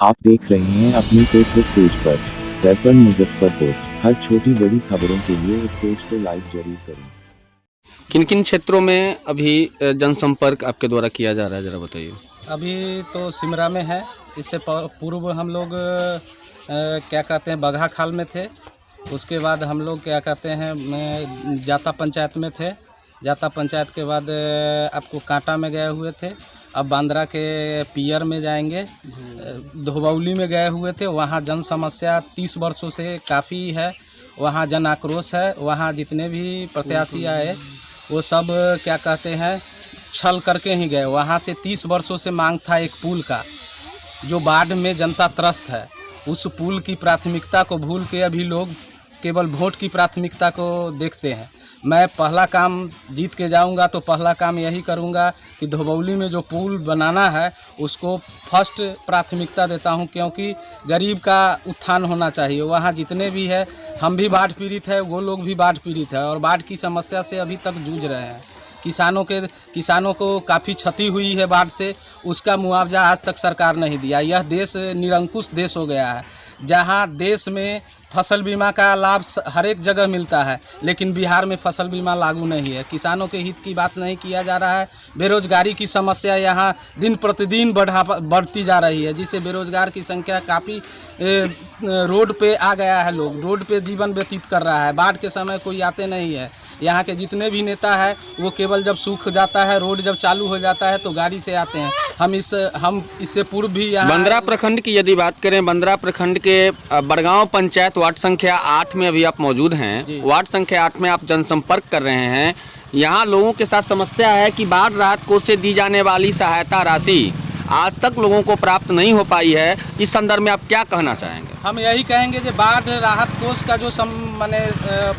आप देख रहे हैं अपनी फेसबुक पेज पर दर्पण मुजफ्फरपुर। हर छोटी बड़ी खबरों के लिए इस पेज को लाइक जरूर करें। किन किन क्षेत्रों में अभी जनसंपर्क आपके द्वारा किया जा रहा है, जरा बताइए। अभी तो सिमरा में है। इससे पूर्व हम लोग क्या कहते हैं बगहा खाल में थे। उसके बाद हम लोग क्या कहते हैं जाता पंचायत में थे। जाता पंचायत के बाद आपको कांटा में गए हुए थे। अब बांद्रा के पियर में जाएंगे। धोबौली में गए हुए थे। वहाँ जन समस्या 30 वर्षों से काफ़ी है। वहाँ जन आक्रोश है। वहाँ जितने भी प्रत्याशी आए वो सब क्या कहते हैं छल करके ही गए। वहाँ से 30 वर्षों से मांग था एक पुल का, जो बाढ़ में जनता त्रस्त है। उस पुल की प्राथमिकता को भूल के अभी लोग केवल वोट की प्राथमिकता को देखते हैं। मैं पहला काम जीत के जाऊंगा तो पहला काम यही करूंगा कि धोबौली में जो पुल बनाना है उसको फर्स्ट प्राथमिकता देता हूं, क्योंकि गरीब का उत्थान होना चाहिए। वहाँ जितने भी है, हम भी बाढ़ पीड़ित है, वो लोग भी बाढ़ पीड़ित है और बाढ़ की समस्या से अभी तक जूझ रहे हैं। किसानों को काफ़ी क्षति हुई है बाढ़ से, उसका मुआवजा आज तक सरकार नहीं दिया। यह देश निरंकुश देश हो गया है, जहां देश में फसल बीमा का लाभ हर एक जगह मिलता है, लेकिन बिहार में फसल बीमा लागू नहीं है। किसानों के हित की बात नहीं किया जा रहा है। बेरोजगारी की समस्या यहाँ दिन प्रतिदिन बढ़ती जा रही है, जिससे बेरोजगार की संख्या काफ़ी रोड पे आ गया है। लोग रोड पे जीवन व्यतीत कर रहा है। बाढ़ के समय कोई आते नहीं है। यहाँ के जितने भी नेता है वो केवल जब सूख जाता है, रोड जब चालू हो जाता है तो गाड़ी से आते हैं। हम इससे पूर्व भी यहाँ बंद्रा प्रखंड की यदि बात करें, बंद्रा प्रखंड के बड़गांव पंचायत वार्ड संख्या 8 में अभी आप मौजूद हैं। वार्ड संख्या 8 में आप जनसंपर्क कर रहे हैं। यहाँ लोगों के साथ समस्या है कि बाढ़ राहत कोष से दी जाने वाली सहायता राशि आज तक लोगों को प्राप्त नहीं हो पाई है। इस संदर्भ में आप क्या कहना चाहेंगे? हम यही कहेंगे कि बाढ़ राहत कोष का जो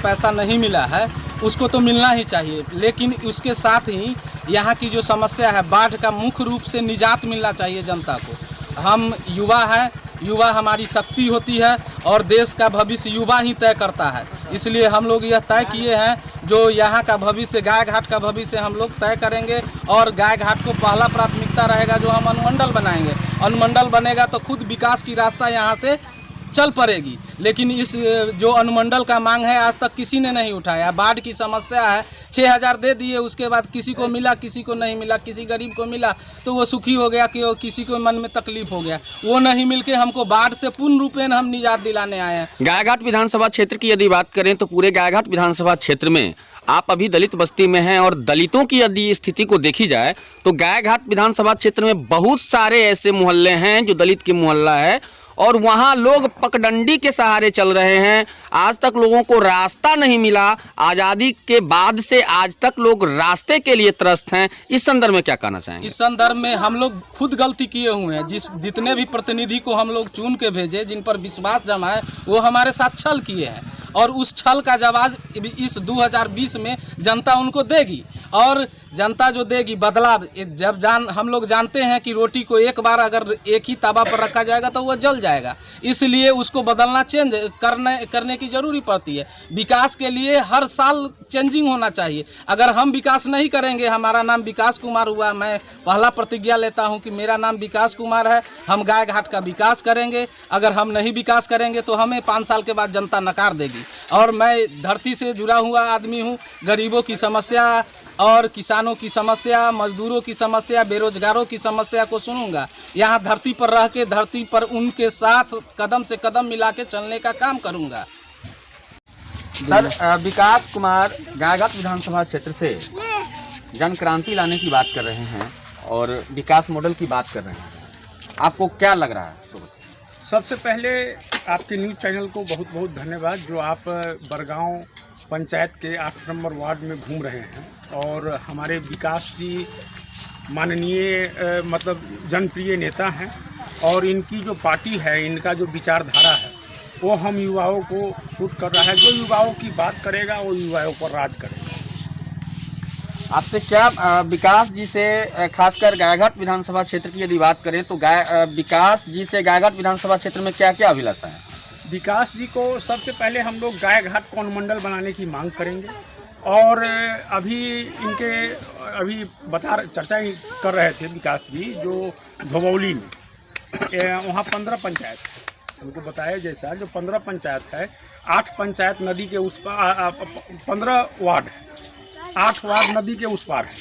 पैसा नहीं मिला है उसको तो मिलना ही चाहिए, लेकिन उसके साथ ही यहाँ की जो समस्या है बाढ़ का मुख्य रूप से निजात मिलना चाहिए जनता को। हम युवा हैं, युवा हमारी शक्ति होती है और देश का भविष्य युवा ही तय करता है। इसलिए हम लोग यह तय किए हैं जो यहाँ का भविष्य, गाय घाट का भविष्य हम लोग तय करेंगे और गाय घाट को पहला प्राथमिकता रहेगा जो हम अनुमंडल बनाएंगे। अनुमंडल बनेगा तो खुद विकास की रास्ता यहाँ से चल पड़ेगी, लेकिन इस जो अनुमंडल का मांग है आज तक किसी ने नहीं उठाया। बाढ़ की समस्या है, 6000 दे दिए, उसके बाद किसी को मिला, किसी को नहीं मिला। किसी गरीब को मिला तो वो सुखी हो गया, कि किसी को मन में तकलीफ हो गया। वो नहीं मिलके हमको बाढ़ से पूर्ण रूपेण हम निजात दिलाने आए हैं। गायघाट विधानसभा क्षेत्र की यदि बात करें तो पूरे गायघाट विधानसभा क्षेत्र में आप अभी दलित बस्ती में हैं और दलितों की यदि स्थिति को देखी जाए तो गायघाट विधानसभा क्षेत्र में बहुत सारे ऐसे मोहल्ले हैं जो दलित के मोहल्ला है और वहाँ लोग पगडंडी के सहारे चल रहे हैं। आज तक लोगों को रास्ता नहीं मिला। आज़ादी के बाद से आज तक लोग रास्ते के लिए त्रस्त हैं। इस संदर्भ में क्या कहना चाहेंगे? इस संदर्भ में हम लोग खुद गलती किए हुए हैं। जितने भी प्रतिनिधि को हम लोग चुन के भेजे, जिन पर विश्वास जमाए, वो हमारे साथ छल किए हैं और उस छल का जवाब इस 2020 में जनता उनको देगी। और जनता जो देगी बदलाव, जब हम लोग जानते हैं कि रोटी को एक बार अगर एक ही तवा पर रखा जाएगा तो वो जल जाएगा, इसलिए उसको बदलना, चेंज करने की जरूरी पड़ती है। विकास के लिए हर साल चेंजिंग होना चाहिए। अगर हम विकास नहीं करेंगे, हमारा नाम विकास कुमार हुआ, मैं पहला प्रतिज्ञा लेता हूं कि मेरा नाम विकास कुमार है, हम गाय घाट का विकास करेंगे। अगर हम नहीं विकास करेंगे तो हमें 5 साल के बाद जनता नकार देगी। और मैं धरती से जुड़ा हुआ आदमी हूँ। गरीबों की समस्या और किसानों की समस्या, मजदूरों की समस्या, बेरोजगारों की समस्या को सुनूंगा। यहाँ धरती पर रह के धरती पर उनके साथ कदम से कदम मिला के चलने का काम करूंगा। सर, विकास कुमार गायघाट विधानसभा क्षेत्र से जन क्रांति लाने की बात कर रहे हैं और विकास मॉडल की बात कर रहे हैं, आपको क्या लग रहा है? तो सबसे पहले आपके न्यूज़ चैनल को बहुत बहुत धन्यवाद, जो आप बड़गांव पंचायत के 8 नंबर वार्ड में घूम रहे हैं और हमारे विकास जी माननीय मतलब जनप्रिय नेता हैं और इनकी जो पार्टी है, इनका जो विचारधारा है वो हम युवाओं को सूट कर रहा है। जो युवाओं की बात करेगा वो युवाओं पर राज करेगा। आपसे क्या विकास जी से, खासकर गायघाट विधानसभा क्षेत्र की यदि बात करें तो विकास जी से गायघाट विधानसभा क्षेत्र में क्या क्या अभिलाषा है? विकास जी को सबसे पहले हम लोग गाय घाट को अनुमंडल बनाने की मांग करेंगे और अभी चर्चा कर रहे थे विकास जी जो धोबौली में वहाँ 15 पंचायत है। उनको बताया जैसा जो 15 पंचायत है, 8 पंचायत नदी के उस पार, 15 वार्ड है, 8 वार्ड नदी के उस पार है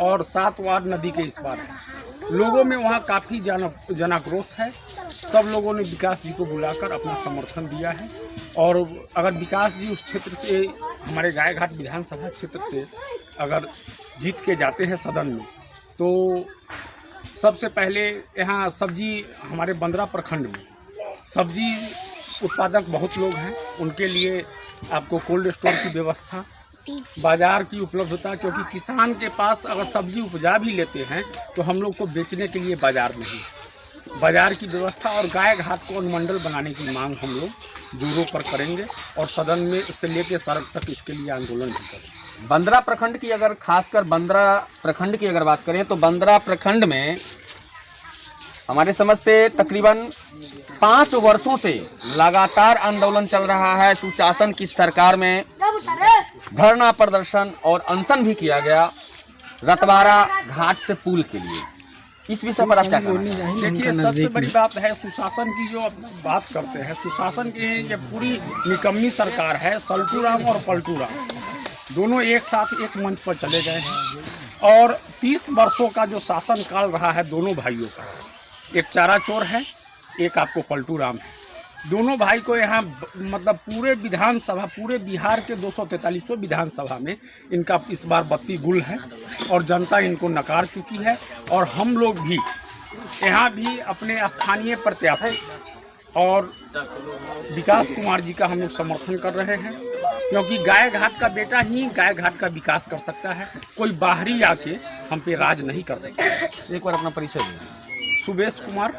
और 7 वार्ड नदी के इस पार है। लोगों में वहाँ काफ़ी जनाक्रोश है। सब लोगों ने विकास जी को बुलाकर अपना समर्थन दिया है और अगर विकास जी उस क्षेत्र से, हमारे गायघाट विधानसभा क्षेत्र से अगर जीत के जाते हैं सदन में, तो सबसे पहले यहाँ सब्जी, हमारे बंदरा प्रखंड में सब्जी उत्पादक बहुत लोग हैं, उनके लिए आपको कोल्ड स्टोर की व्यवस्था, बाज़ार की उपलब्धता, क्योंकि किसान के पास अगर सब्जी उपजा भी लेते हैं तो हम लोग को बेचने के लिए बाज़ार नहीं है। बाज़ार की व्यवस्था और गायघाट को अनुमंडल बनाने की मांग हम लोग जोरों पर करेंगे और सदन में से लेकर सड़क तक इसके लिए आंदोलन भी करेंगे। बंदरा प्रखंड की अगर खासकर बंदरा प्रखंड की अगर बात करें तो बंदरा प्रखंड में हमारे समझ से तकरीबन 5 वर्षों से लगातार आंदोलन चल रहा है। सुशासन की सरकार में धरना प्रदर्शन और अनशन भी किया गया रतवारा घाट से पुल के लिए। इस विषय पर आप क्या कहना चाहेंगे? देखिए, सबसे बड़ी बात है सुशासन की, जो बात करते हैं सुशासन की, ये पूरी निकम्मी सरकार है। सल्टू राम और पलटू राम दोनों एक साथ एक मंच पर चले गए हैं और 30 वर्षों का जो शासन काल रहा है दोनों भाइयों का, एक चारा चोर है, एक आपको पलटू राम है। दोनों भाई को यहाँ मतलब पूरे विधानसभा, पूरे बिहार के 243 विधानसभा में इनका इस बार बत्ती गुल है और जनता इनको नकार चुकी है। और हम लोग भी यहाँ भी अपने स्थानीय प्रत्याशी और विकास कुमार जी का हम लोग समर्थन कर रहे हैं, क्योंकि गायघाट का बेटा ही गायघाट का विकास कर सकता है। कोई बाहरी आके हम पे राज नहीं कर सकता। एक बार अपना परिचय दें। सुबेश कुमार।